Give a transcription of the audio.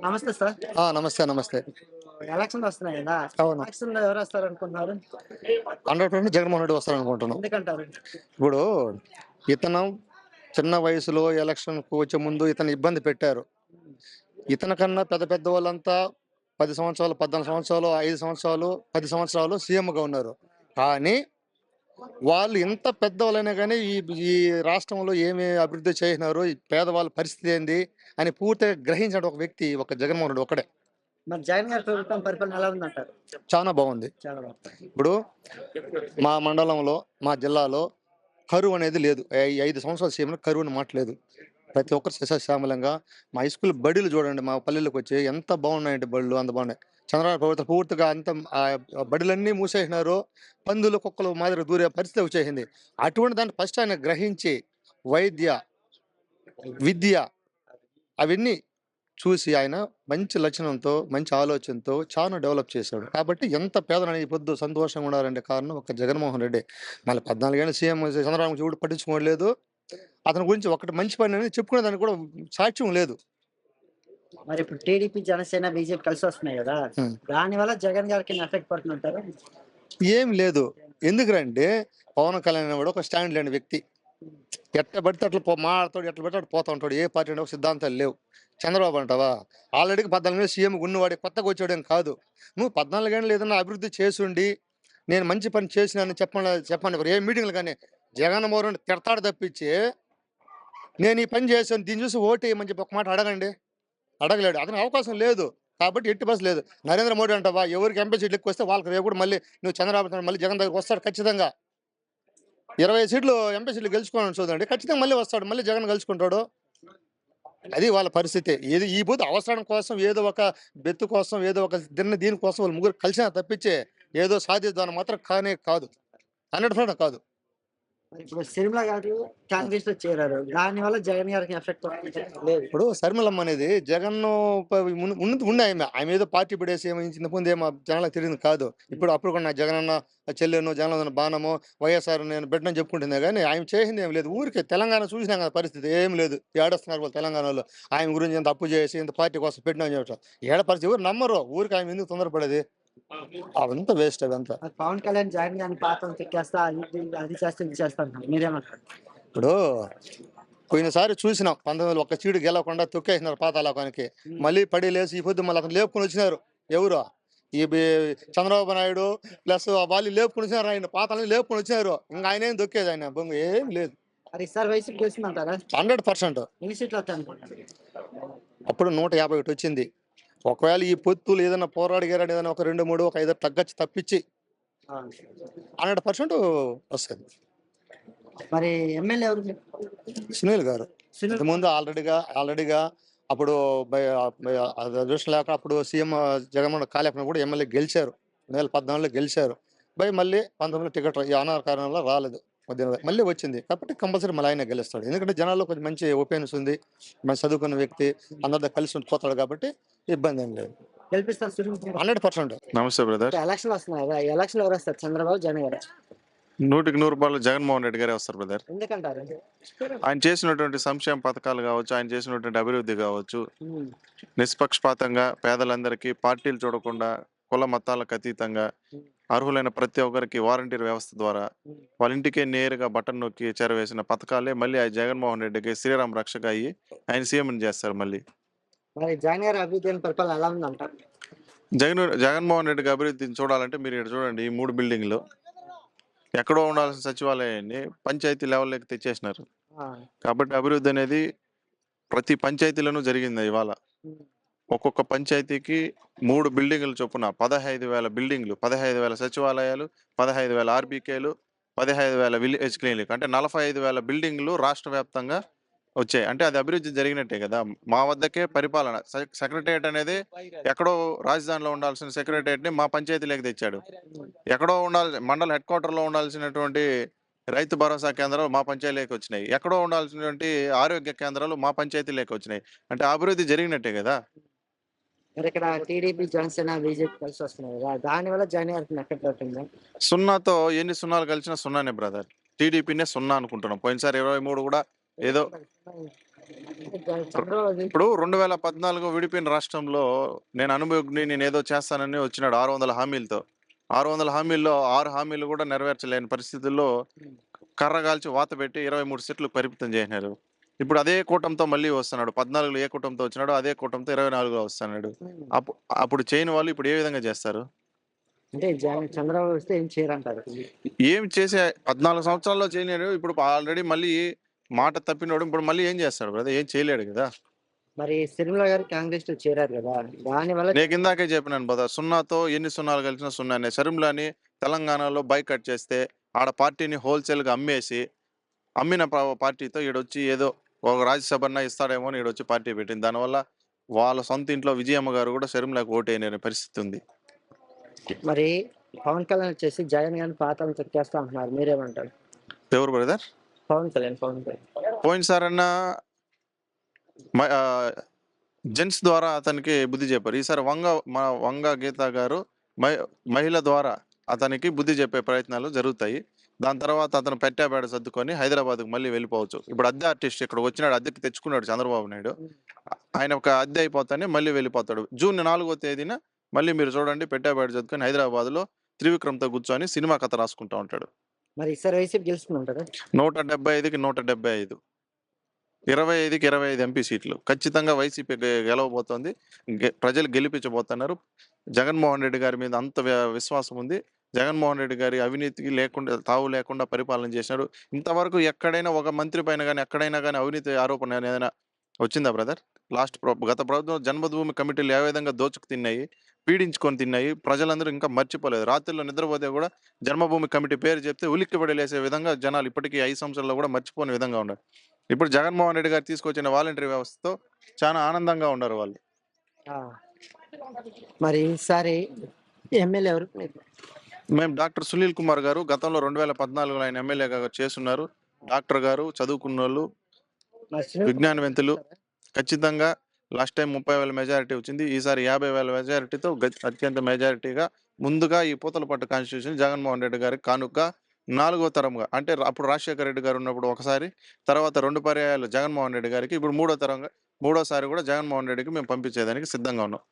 నమస్తే సార్. నమస్తే. నమస్తే. ఎలక్షన్‌లు వస్తున్నాయి గదా! అవును. ఎలక్షన్‌లో ఎవరొస్తారనుకుంటున్నారు? 100% జగన్మోహన్ రెడ్డి వస్తారనుకుంటున్నాం. ఎందుకంటారు? ఇప్పుడు ఇతను చిన్న వయసులో ఎలక్షన్‌కు వచ్చే ముందు ఇతన్ని ఇబ్బంది పెట్టారు. ఇతని కన్నా పెద్ద పెద్ద వాళ్ళంతా 10 సంవత్సరాలు, 14 సంవత్సరాలు, 5 సంవత్సరాలు, 10 సంవత్సరాలు సీఎంగా ఉన్నారు. కానీ వాళ్ళు ఎంత పెద్దోళ్ళైనా గానీ ఈ ఈ రాష్ట్రంలో ఏమి అభివృద్ధి చేసినారు, ఈ పేదవాళ్ళ పరిస్థితి ఏంది అని పూర్తిగా గ్రహించిన ఒక వ్యక్తి ఒక జగన్మోహన్ రెడ్డి ఒక్కడే. మరి జగన్ గారి ప్రభుత్వం పరిపాలన ఎలా ఉందంటారు? చానా బావుంది. చాలా బాగుంది. ఇప్పుడు మా మండలంలో, మా జిల్లాలో కరువు అనేది లేదు. ఈ 5 సంవత్సరాల సీఎంలో కరువు అనే మాట లేదు. ప్రతి ఒక్కరు సస్యశ్యామలంగా మా హై స్కూల్ బడులు చూడండి, మా పల్లెల్లోకొచ్చి ఎంత బాగున్నాయంటే బడులు, అంత బాగున్నాయి. చంద్రబాబు ప్రభుత్వం పూర్తిగా అంత బడులన్నీ మూసేసినారు. పందులు, కుక్కలు మాదిరి దూరే పరిస్థితి వచ్చేసింది. అటువంటి దాన్ని ఫస్ట్ ఆయన గ్రహించి వైద్య, విద్య అవన్నీ చూసి ఆయన మంచి లక్షణంతో, మంచి ఆలోచనతో చాలా డెవలప్ చేశాడు. కాబట్టి ఎంత పేదలని ఈ పొద్దు సంతోషంగా ఉండాలంటే కారణం ఒక్క జగన్మోహన్ రెడ్డి. మళ్ళీ 14 ఏళ్ల సీఎం చంద్రబాబు చూడు పట్టించుకోలేదు. అతని గురించి ఒకటి మంచి పని అని చెప్పుకునే దానికి కూడా సాక్ష్యం లేదు. మరి ఇప్పుడు టీడీపీ, జనసేన, బీజేపీ కలిసి వస్తున్నాయి గదా! హ్మ్. దానివల్ల జగన్ గారికి ఎఫెక్ట్ పడుతుందంటారా? ఏం లేదు. ఎందుకంటే పవన్ కళ్యాణ్ అనేవాడు ఒక స్టాండ్ లేని వ్యక్తి. ఎట్ట పడితే అట్లా మాట్లాడతాడు, ఎట్లా పడితే అట్లా పోతా ఉంటాడు. ఏ పార్టీ అంటే ఒక సిద్ధాంతాలు లేవు. చంద్రబాబు అంటావా? ఆల్రెడీ 14 ఏళ్ళు సీఎం ఉన్నవాడే, కొత్తగా వచ్చాడేం కాదు. నువ్వు 14 ఏళ్ళు ఏదైనా అభివృద్ధి చేసుండి, నేను మంచి పని చేసినానని చెప్పండి. ఏ మీటింగ్లు కానీ జగన్మోహన్ రెడ్డి తిడతాడు తప్పించి, నేను ఈ పని చేశాను దీన్ని చూసి ఓటేయమని చెప్పి ఒక మాట అడగండి. అడగలేడు. అతనికి అవకాశం లేదు. కాబట్టి ఎట్టి బస్ లేదు. నరేంద్ర మోడీ అంటావా? ఎవరికి ఎంపీ సీట్లు ఎక్కువ వస్తే వాళ్ళకి రేపు కూడా మళ్ళీ నువ్వు చంద్రబాబు నాయుడు మళ్ళీ జగన్ దగ్గరికి వస్తాడు ఖచ్చితంగా. 20 సీట్లు ఎంపీ సీట్లు గెలుచుకోవాలని చూడండి. ఖచ్చితంగా మళ్ళీ వస్తాడు. మళ్ళీ జగన్ గెలుచుకుంటాడు. అది వాళ్ళ పరిస్థితి. ఏది ఈ పొద్దు అవసరం కోసం, ఏదో ఒక బెత్తు కోసం, ఏదో ఒక దీనికోసం వాళ్ళు ముగ్గురు కలిసినా తప్పించి ఏదో సాధిద్దామని మాత్రం కానే కాదు. 100% కాదు. మరి ఇప్పుడు సిరిమల గారు కాంగ్రెస్‌లో చేరారు. దానివల్ల జగన్ గారికి ఎఫెక్ట్ పడుతుందంటారా? లేదు. ఇప్పుడు శర్మిలమ్మ అనేది జగన్ ఉన్నది ఉండే ఆమె ఏదో పార్టీ పడేసి ఏమో ఇంత ముందు ఏమో జనాలకు తెలియదు కాదు. అప్పుడు కూడా నా జగనన్న చెల్లెను, జగనన్న బాణము, వైఎస్ఆర్ నేను బిడ్డని చెప్పుకుంటున్నా కానీ ఆమె చేసింది ఏం లేదు. ఊరికే తెలంగాణ చూసినా కదా పరిస్థితి ఏం లేదు. ఏడొస్తున్నారు వాళ్ళు తెలంగాణలో. ఆయన గురించి ఇంత అప్పు చేసి ఇంత పార్టీ కోసం పెట్టినా చెప్పటం. ఏడ పరిస్థితి ఎవరు నమ్మరు. ఊరికి ఆమె ఎందుకు తొందరపడేది? అదంతా వేస్ట్ అదంతా. మరి పవన్ కళ్యాణ్ జగన్ గారిని పాత్రను తిట్టేస్తా, అది చేస్తా, ఇది చేస్తా అంటున్నారు. మీరేమంటారు? ఇప్పుడు పోయినసారి చూసినాం 19 ఒక్క సీటు గెలవకుండా తొక్కేసినారు పాతాళానికి. మళ్ళీ పడి లేసి ఈ పొద్దు మళ్ళీ అతను లేపుకొని వచ్చినారు. ఎవరు? చంద్రబాబు నాయుడు ప్లస్ వాళ్ళు లేపుకొని వచ్చినారు. ఆయన పాతాళాన్ని లేపుకొని వచ్చినారు. ఇంకా ఆయన ఏం దొక్కేది, ఆయన బొంగు ఏం లేదు. మరి ఈసారి వైసీపీ గెలుస్తుందంటారా? 100%. ఎన్ని సీట్లు వస్తాయి అనుకుంటున్నారు? అప్పుడు 151 వచ్చింది. ఒకవేళ ఈ పొత్తులు ఏదైనా పోరాడిగారని ఏదైనా ఒక 2, 3, ఒక 5 తగ్గచ్చు తప్పించి ఆ. 100% వస్తుంది. మరి ఎమ్మెల్యే ఎవరు? సునీల్ గారు సునీల్ ముందు ఆల్రెడీగా అప్పుడు అదృష్టం లేక అప్పుడు సీఎం జగన్మోహన్ కాలేకుండా కూడా ఎమ్మెల్యే గెలిచారు. 2014లో గెలిచారు. మళ్ళీ 19లో టికెట్ ఈ అనార కారణంలో రాలేదు. మళ్ళీ వచ్చింది. కాబట్టి కంపల్సరీ మళ్ళీ ఆయన గెలుస్తాడు. ఎందుకంటే జనాల్లో కొంచెం మంచి ఒపీనియన్స్ ఉంది. మంచి చదువుకున్న వ్యక్తి, అందరితో కలిసి పోతాడు కాబట్టి ఇబ్బంది ఏం లేదు. గెలిపిస్తారు సునీల్. 100%. నమస్తే బ్రదర్. ఎలక్షన్ వస్తున్నాయి కదా, ఎలక్షన్ ఎవరు వస్తారు? చంద్రబాబు, జగన్ గారు? 100కి 100 జగన్మోహన్ రెడ్డి గారే వస్తారు బ్రదర్. ఎందుకంటారు? ఆయన చేసినటువంటి సంక్షేమ పథకాలు కావచ్చు, ఆయన చేసినటువంటి అభివృద్ధి కావచ్చు, నిష్పక్షపాతంగా పేదలందరికీ పార్టీలు చూడకుండా కుల మతాలకు అతీతంగా అర్హులైన ప్రతి ఒక్కరికి వాలంటీర్ వ్యవస్థ ద్వారా వాళ్ళ ఇంటికే నేరుగా బటన్ నొక్కి చేరవేసిన పథకాలే మళ్ళీ ఆ జగన్మోహన్ రెడ్డికి శ్రీరామ్ రక్షక అయ్యి ఆయన సీఎం చేస్తారు. మళ్ళీ మరి జగన్ గారి అభివృద్ధి పరిపాలన ఎలా ఉందంటారు? జగన్మోహన్ రెడ్డికి అభివృద్ధిని చూడాలంటే మీరు ఇక్కడ చూడండి, ఈ 3 బిల్డింగ్లు ఎక్కడో ఉండాల్సిన సచివాలయాన్ని పంచాయతీ లెవెల్లోకి తెచ్చేసినారు. కాబట్టి అభివృద్ధి అనేది ప్రతి పంచాయతీలోనూ జరిగింది. ఇవాళ ఒక్కొక్క పంచాయతీకి 3 బిల్డింగులు చొప్పున 15,000 బిల్డింగ్లు, 15,000 సచివాలయాలు, 15,000 ఆర్బీకేలు, 15,000 విలేజ్ క్లినిక్, అంటే 45,000 బిల్డింగ్లు రాష్ట్ర వ్యాప్తంగా వచ్చాయి. అంటే అది అభివృద్ధి జరిగినట్టే కదా. మా వద్దకే పరిపాలన సెక్రటరియట్ అనేది ఎక్కడో రాజధానిలో ఉండాల్సిన సెక్రటరియట్ ని మా పంచాయతీలోకి తెచ్చాడు. ఎక్కడో మండల హెడ్ క్వార్టర్ లో ఉండాల్సినటువంటి రైతు భరోసా కేంద్రాలు మా పంచాయతీలోకి వచ్చినాయి. ఎక్కడో ఉండాల్సినటువంటి ఆరోగ్య కేంద్రాలు మా పంచాయతీలోకి వచ్చినాయి. అంటే అభివృద్ధి జరిగినట్టే కదా. మరి ఇక్కడ టీడీపీ, జనసేన, బీజేపీ కలిసి వస్తున్నాయి కదా, దానివల్ల జగన్ గారికి ఎఫెక్ట్ అవుతుంది. సున్నాతో ఎన్ని సున్నాలు కలిసినా సున్నానే బ్రదర్. టీడీపీనే సున్నా అనుకుంటున్నాం. పోయినసారి 23 కూడా ఏదో చంద్రబాబు ఇప్పుడు 2014 విడిపోయిన రాష్ట్రంలో నేను అనుభవజ్ఞుని, నేనేదో చేస్తానని వచ్చినాడు 600 హామీలతో. 600 హామీల్లో 6 హామీలు కూడా నెరవేర్చలేని పరిస్థితుల్లో కర్రగాల్చి వాత పెట్టి 23 సీట్లు పరిమితం చేసినారు. ఇప్పుడు అదే కూటమితో మళ్ళీ వస్తున్నాడు. 14లో ఏ కూటమితో వచ్చినాడో అదే కూటమితో 24లో వస్తున్నాడు. అప్పుడు చేయని వాళ్ళు ఇప్పుడు ఏ విధంగా చేస్తారు? అంటే చంద్రబాబు వస్తే ఏం చేయరంటారు. ఏం చేసే 14 సంవత్సరాల్లో చేయలేడు. ఇప్పుడు ఆల్రెడీ మళ్ళీ మాట తప్పినోడు ఇప్పుడు మళ్ళీ ఏం చేస్తాడు బ్రదర్? ఏం చేయలేడు కదా! మరి సిరిమల గారు కాంగ్రెస్ లో చేరారు కదా, దానివల్ల నేను ఇందాకే చెప్పినాను బ్రదర్. సున్నాతో ఎన్ని సున్నాలు కలిసినా సున్నానే. షర్మిలని తెలంగాణలో బైకట్ చేస్తే ఆడ పార్టీని హోల్సేల్‌గా అమ్మేసి, అమ్మిన పార్టీతో ఈడొచ్చి ఏదో ఒక రాజ్యసభన్నా ఇస్తాడేమో అని ఈడొచ్చి పార్టీ పెట్టింది. దానివల్ల వాళ్ళ సొంత ఇంట్లో విజయమ్మ గారు కూడా షర్మిలకు ఓటేయలేని పరిస్థితి ఉంది. మరి పవన్ కళ్యాణ్ వచ్చేసి జగన్ గారిని పాతాళం తొక్కేస్తా అంటున్నారు, మీరేమంటారు? ఎవరు బ్రదర్? పవన్ కళ్యాణ్. పోయినసారన్నా జెంట్స్ ద్వారా అతనికి బుద్ధి చెప్పారు. ఈసారి వంగ గీత గారు మహిళ ద్వారా అతనికి బుద్ధి చెప్పే ప్రయత్నాలు జరుగుతాయి. దాని తర్వాత అతను పెట్టాబేడ సర్దుకొని హైదరాబాద్కు మళ్ళీ వెళ్ళిపోవచ్చు. ఇప్పుడు అద్దె ఆర్టిస్ట్ ఇక్కడ వచ్చినాడు, అద్దెకి తెచ్చుకున్నాడు చంద్రబాబు నాయుడు. ఆయన ఒక అద్దె అయిపోతానే మళ్ళీ వెళ్ళిపోతాడు. జూన్ 4వ తేదీన మళ్ళీ మీరు చూడండి పెట్టాబేడ సర్దుకొని హైదరాబాద్లో త్రివిక్రమ్తో కూర్చొని సినిమా కథ రాసుకుంటా ఉంటాడు. మరి ఈసారి వైసీపీ గెలుస్తుంటారు. 175కి 175, 25కి 25 ఎంపీ సీట్లు ఖచ్చితంగా వైసీపీ గెలవబోతోంది. ప్రజలు గెలిపించబోతున్నారు. జగన్మోహన్ రెడ్డి గారి మీద అంత విశ్వాసం ఉంది. జగన్మోహన్ రెడ్డి గారి అవినీతికి తావు లేకుండా పరిపాలన చేశారు. ఇంతవరకు ఎక్కడైనా ఒక మంత్రి పైన కానీ ఎక్కడైనా కానీ అవినీతి ఆరోపణ ఏదైనా వచ్చిందా బ్రదర్? గత ప్రభుత్వం జన్మభూమి కమిటీలు ఏ విధంగా దోచుకు తిన్నాయి, పీడించుకొని తిన్నాయి, ప్రజలందరూ ఇంకా మర్చిపోలేదు. రాత్రిలో నిద్రపోతే కూడా జన్మభూమి కమిటీ పేరు చెప్తే ఉలిక్కి లేసే విధంగా జనాలు ఇప్పటికీ 5 సంవత్సరాల్లో కూడా మర్చిపోని విధంగా ఉన్నారు. ఇప్పుడు జగన్మోహన్ రెడ్డి గారు తీసుకొచ్చిన వాలంటరీ వ్యవస్థతో చాలా ఆనందంగా ఉన్నారు వాళ్ళు. మరి ఈసారి ఎమ్మెల్యే ఎవరు? మేము డాక్టర్ సునీల్ కుమార్ గారు గతంలో 2014లో ఆయన ఎమ్మెల్యేగా చేస్తున్నారు. డాక్టర్ గారు, చదువుకున్న వాళ్ళు, విజ్ఞానవంతులు. ఖచ్చితంగా లాస్ట్ టైం 30,000 మెజారిటీ వచ్చింది. ఈసారి 50,000 మెజారిటీతో అత్యంత మెజారిటీగా ముందుగా ఈ పూతలపట్టు కాన్స్టిట్యూషన్ జగన్మోహన్ రెడ్డి గారికి కానుక 4వ తరంగా, అంటే అప్పుడు రాజశేఖర రెడ్డి గారు ఉన్నప్పుడు ఒకసారి, తర్వాత 2 పర్యాయాలు జగన్మోహన్ రెడ్డి గారికి, ఇప్పుడు మూడోసారి కూడా జగన్మోహన్ రెడ్డికి మేము పంపించేదానికి సిద్ధంగా ఉన్నాం.